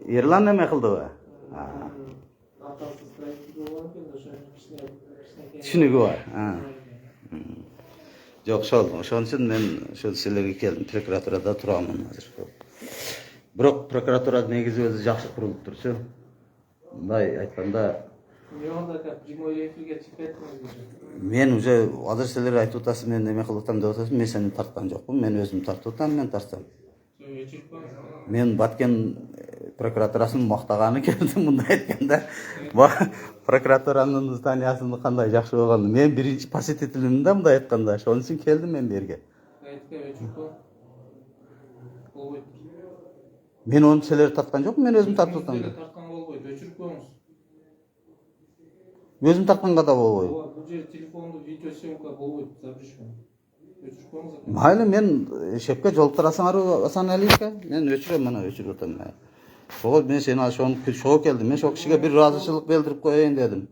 Ерлан неме кылды ба? Түшүнүгү бар. Жок, ошон үчүн мен ошол силерге келдим. Прокуратурада турамын азыр. Бирок прокуратура негизи өзү жакшы курулуп турчу. Мындай айтканда, мен уже азыр силер айтып атасыз, мен неме кылып атам деп атасыз, мен сени тарткан жокмун, мен өзүм тартып атам, мен тартсам. Мен Баткен прокуратурасынын мактаганы келдим, мындай айтканда. Прокуратуранын зданиясынын кандай жакшы болгонун мен биринчи посетителимин да, мындай айтканда. Ошон үчүн келдим мен берге. Мен onu силер тарткан жокмун, мен өзүм тартып атам. Тарткан болбойт, өчүрүп коюңуз. Өзүм тартканга да болбойт. Бул жер телефонду видео съемка болбойт, запрещен. Өчүрүп коюңуз. Майли, мен шепке жолуктурасыңар Асаналиевке, мен өчүрөм, мына өчүрүп атам. Ошого мен сени ошого келдим. Мен ошол кишиге бир ыраазычылык билдирип коеюн дедим.